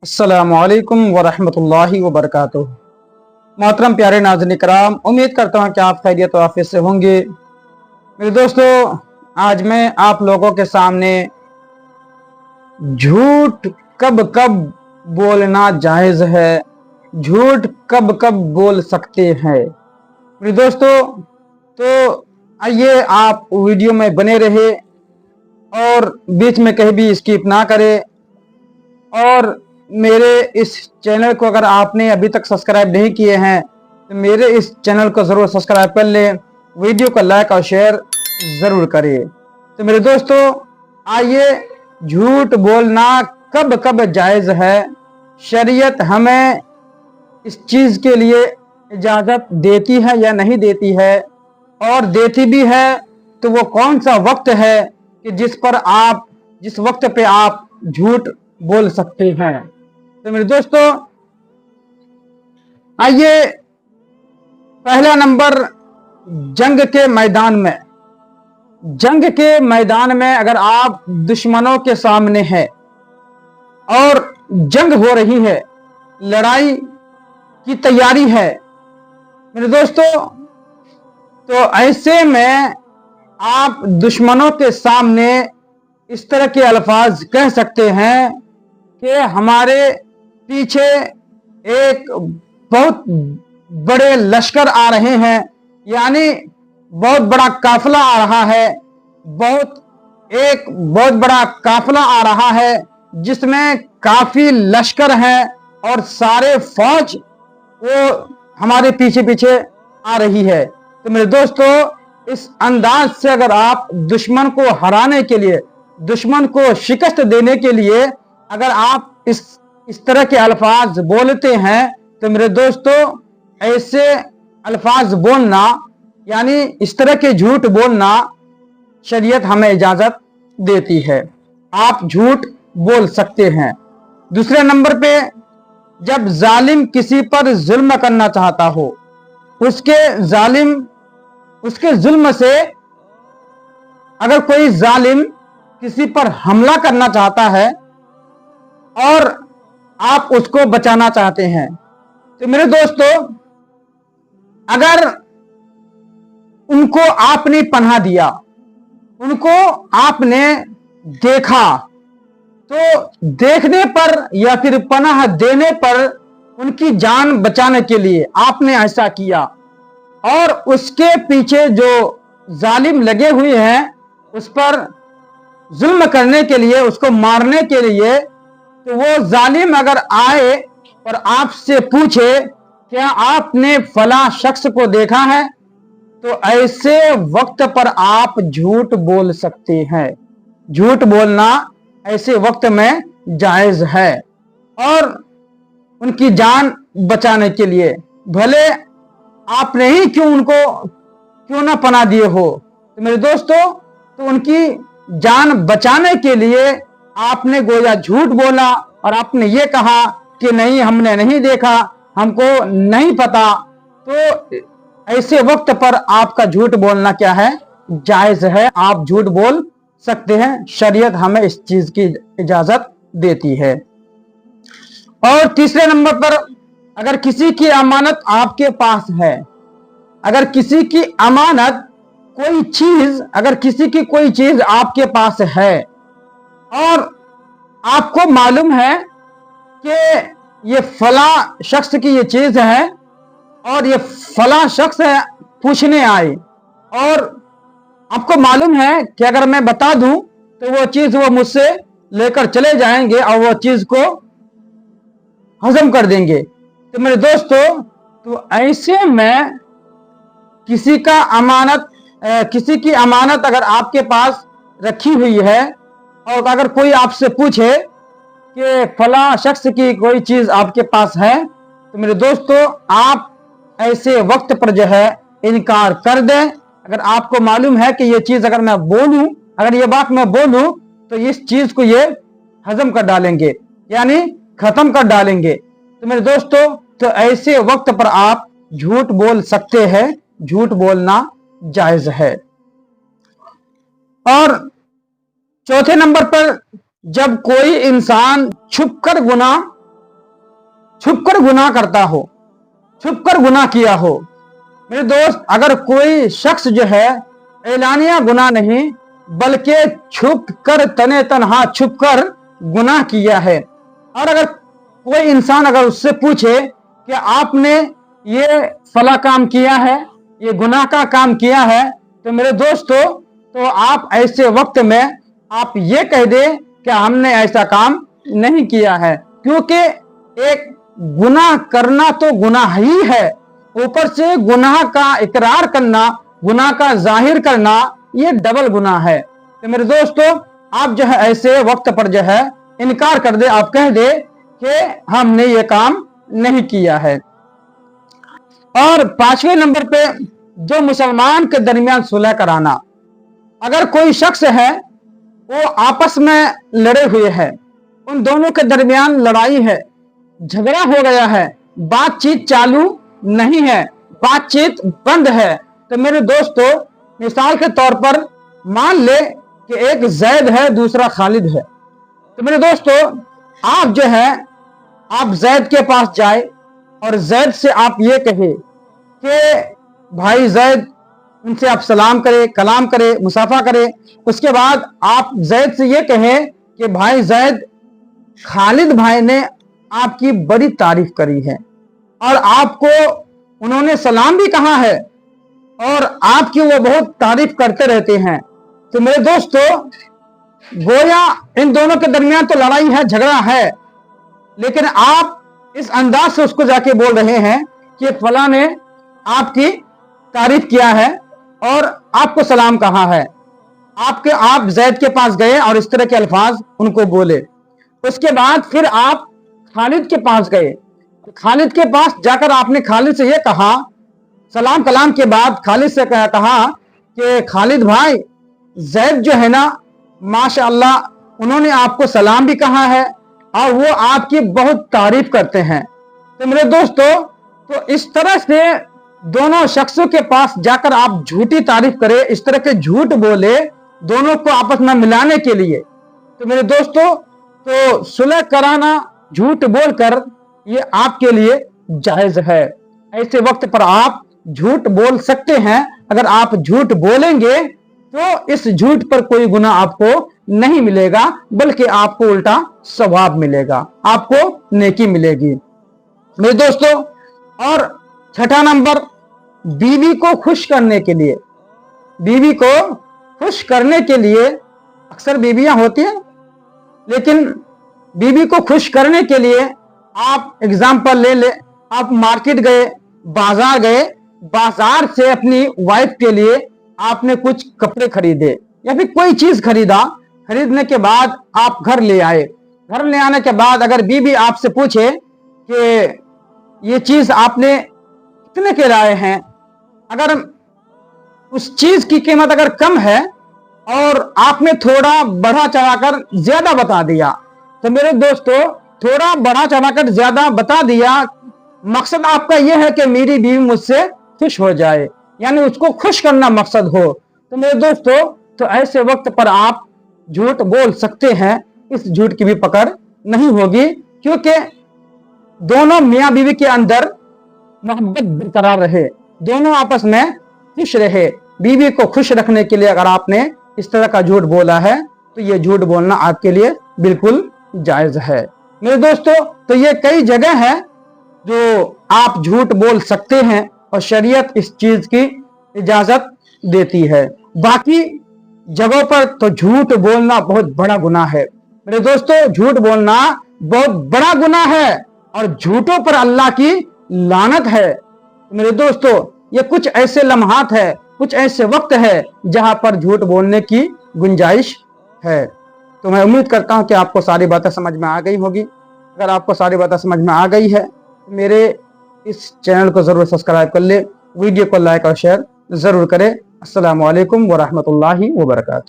अस्सलामुअलैकुम वरहमतुल्लाहि वबरकातुहू। मोहतरम प्यारे नाज़रीन कराम, उम्मीद करता हूँ कि आप खैरियत और आफियत से होंगे। मेरे दोस्तों, आज मैं आप लोगों के सामने झूठ कब कब बोलना जायज़ है, झूठ कब कब बोल सकते हैं। मेरे दोस्तों, तो आइए आप वीडियो में बने रहे और बीच में कहीं भी स्किप ना करें। और मेरे इस चैनल को अगर आपने अभी तक सब्सक्राइब नहीं किए हैं तो मेरे इस चैनल को ज़रूर सब्सक्राइब कर लें, वीडियो को लाइक और शेयर ज़रूर करिए। तो मेरे दोस्तों, आइए, झूठ बोलना कब कब जायज़ है, शरीयत हमें इस चीज़ के लिए इजाज़त देती है या नहीं देती है, और देती भी है तो वो कौन सा वक्त है कि जिस वक्त पे आप झूठ बोल सकते हैं। तो मेरे दोस्तों, आइए, पहला नंबर, जंग के मैदान में अगर आप दुश्मनों के सामने हैं और जंग हो रही है, लड़ाई की तैयारी है मेरे दोस्तों, तो ऐसे में आप दुश्मनों के सामने इस तरह के अल्फाज कह सकते हैं कि हमारे पीछे एक बहुत बड़े लश्कर आ रहे हैं, यानी बहुत बड़ा काफिला आ रहा है, एक बहुत बड़ा काफिला आ रहा है जिसमें काफी लश्कर है और सारे फौज वो हमारे पीछे पीछे आ रही है। तो मेरे दोस्तों, इस अंदाज से अगर आप दुश्मन को हराने के लिए, दुश्मन को शिकस्त देने के लिए अगर आप इस तरह के अल्फाज बोलते हैं तो मेरे दोस्तों, ऐसे अल्फाज बोलना यानी इस तरह के झूठ बोलना शरीयत हमें इजाजत देती है, आप झूठ बोल सकते हैं। दूसरे नंबर पे, जब जालिम किसी पर जुल्म करना चाहता हो, उसके जुल्म से अगर कोई जालिम किसी पर हमला करना चाहता है और आप उसको बचाना चाहते हैं, तो मेरे दोस्तों, अगर उनको आपने पनाह दिया, उनको आपने देखा, तो देखने पर या फिर पनाह देने पर उनकी जान बचाने के लिए आपने ऐसा किया, और उसके पीछे जो जालिम लगे हुए हैं उस पर जुल्म करने के लिए, उसको मारने के लिए, तो वो जालिम अगर आए और आपसे पूछे क्या आपने फला शख्स को देखा है, तो ऐसे वक्त पर आप झूठ बोल सकते हैं। झूठ बोलना ऐसे वक्त में जायज है और उनकी जान बचाने के लिए, भले आपने ही क्यों ना पनाह दिए हो, तो मेरे दोस्तों, तो उनकी जान बचाने के लिए आपने गोया झूठ बोला और आपने ये कहा कि नहीं, हमने नहीं देखा, हमको नहीं पता, तो ऐसे वक्त पर आपका झूठ बोलना क्या है, जायज है, आप झूठ बोल सकते हैं, शरीयत हमें इस चीज की इजाजत देती है। और तीसरे नंबर पर, अगर किसी की अमानत आपके पास है, अगर किसी की अमानत अगर किसी की कोई चीज आपके पास है और आपको मालूम है कि ये फला शख्स की ये चीज है और ये फला शख्स है पूछने आए, और आपको मालूम है कि अगर मैं बता दूं तो वो चीज वो मुझसे लेकर चले जाएंगे और वो चीज को हजम कर देंगे, तो मेरे दोस्तों, तो ऐसे में किसी की अमानत अगर आपके पास रखी हुई है और अगर कोई आपसे पूछे कि फला शख्स की कोई चीज आपके पास है, तो मेरे दोस्तों, आप ऐसे वक्त पर जो है इनकार कर दें। अगर आपको मालूम है कि ये चीज अगर ये बात मैं बोलूं तो इस चीज को ये हजम कर डालेंगे, यानी खत्म कर डालेंगे, तो मेरे दोस्तों, तो ऐसे वक्त पर आप झूठ बोल सकते हैं, झूठ बोलना जायज है। और चौथे नंबर पर, जब कोई इंसान छुपकर गुनाह छुप कर गुनाह करता हो, छुप कर गुनाह किया हो। मेरे दोस्त, अगर कोई शख्स जो है एलानिया गुनाह नहीं बल्कि छुप कर तने तनहा छुप कर गुनाह किया है, और अगर कोई इंसान अगर उससे पूछे कि आपने ये फला काम किया है, ये गुनाह का काम किया है, तो मेरे दोस्तों, तो आप ऐसे वक्त में आप ये कह दें कि हमने ऐसा काम नहीं किया है, क्योंकि एक गुनाह करना तो गुनाह ही है, ऊपर से गुनाह का इकरार करना, गुनाह का जाहिर करना, ये डबल गुनाह है। तो मेरे दोस्तों, आप जो है ऐसे वक्त पर जो है इनकार कर दे, आप कह दे कि हमने ये काम नहीं किया है। और 5वें नंबर पे, जो मुसलमान के दरमियान सुलह कराना। अगर कोई शख्स है वो आपस में लड़े हुए हैं, उन दोनों के दरमियान लड़ाई है, झगड़ा हो गया है, बातचीत चालू नहीं है, बातचीत बंद है, तो मेरे दोस्तों, मिसाल के तौर पर मान ले कि एक जैद है, दूसरा खालिद है, तो मेरे दोस्तों, आप जो है आप जैद के पास जाए और जैद से आप ये कहे कि भाई जैद, उनसे आप सलाम करे, कलाम करे, मुसाफा करे। उसके बाद आप जैद से ये कहें कि भाई जैद, खालिद भाई ने आपकी बड़ी तारीफ करी है और आपको उन्होंने सलाम भी कहा है और आपकी वो बहुत तारीफ करते रहते हैं। तो मेरे दोस्तों, गोया इन दोनों के दरमियान तो लड़ाई है, झगड़ा है, लेकिन आप इस अंदाज से उसको जाके बोल रहे हैं कि फला ने आपकी तारीफ किया है और आपको सलाम कहा है। आप जैद के पास गए और इस तरह के अल्फाज उनको बोले। उसके बाद फिर आप खालिद के पास गए, खालिद के पास जाकर आपने खालिद से ये कहा, सलाम कलाम के बाद खालिद से कहा कि खालिद भाई, जैद जो है ना, माशाअल्लाह, उन्होंने आपको सलाम भी कहा है और वो आपकी बहुत तारीफ करते हैं। तो मेरे दोस्तों, तो इस तरह से दोनों शख्सों के पास जाकर आप झूठी तारीफ करें, इस तरह के झूठ बोले दोनों को आपस में मिलाने के लिए, तो मेरे दोस्तों, तो सुलह कराना झूठ बोलकर ये आपके लिए जायज है। ऐसे वक्त पर आप झूठ बोल सकते हैं। अगर आप झूठ बोलेंगे तो इस झूठ पर कोई गुनाह आपको नहीं मिलेगा, बल्कि आपको उल्टा सवाब मिलेगा, आपको नेकी मिलेगी। मेरे दोस्तों, और 6ठा नंबर, बीवी को खुश करने के लिए, बीवी को खुश करने के लिए, अक्सर बीवियां होती हैं, लेकिन बीवी को खुश करने के लिए आप एग्जाम्पल ले ले, आप मार्केट गए, बाजार गए, बाजार से अपनी वाइफ के लिए आपने कुछ कपड़े खरीदे या फिर कोई चीज खरीदा, खरीदने के बाद आप घर ले आए। घर ले आने के बाद अगर बीवी आपसे पूछे कि ये चीज आपने कितने के लाए हैं, अगर उस चीज की कीमत अगर कम है और आपने थोड़ा बढ़ा चढ़ाकर ज्यादा बता दिया, तो मेरे दोस्तों, थोड़ा बढ़ा चढ़ाकर ज्यादा बता दिया, मकसद आपका यह है कि मेरी बीवी मुझसे खुश हो जाए, यानी उसको खुश करना मकसद हो, तो मेरे दोस्तों, तो ऐसे वक्त पर आप झूठ बोल सकते हैं। इस झूठ की भी पकड़ नहीं होगी, क्योंकि दोनों मियां बीवी के अंदर मोहब्बत बरकरार रहे, दोनों आपस में खुश रहे। बीवी को खुश रखने के लिए अगर आपने इस तरह का झूठ बोला है तो ये झूठ बोलना आपके लिए बिल्कुल जायज है। मेरे दोस्तों, तो ये कई जगह है जो आप झूठ बोल सकते हैं और शरीयत इस चीज की इजाजत देती है। बाकी जगहों पर तो झूठ बोलना बहुत बड़ा गुनाह है। मेरे दोस्तों, झूठ बोलना बहुत बड़ा गुनाह है और झूठों पर अल्लाह की लानत है। मेरे दोस्तों, ये कुछ ऐसे लम्हात है, कुछ ऐसे वक्त है जहां पर झूठ बोलने की गुंजाइश है। तो मैं उम्मीद करता हूं कि आपको सारी बातें समझ में आ गई होगी। अगर आपको सारी बातें समझ में आ गई है तो मेरे इस चैनल को जरूर सब्सक्राइब कर ले, वीडियो को लाइक और शेयर जरूर करें। अस्सलामु अलैकुम व रहमतुल्लाहि व बरकातहू।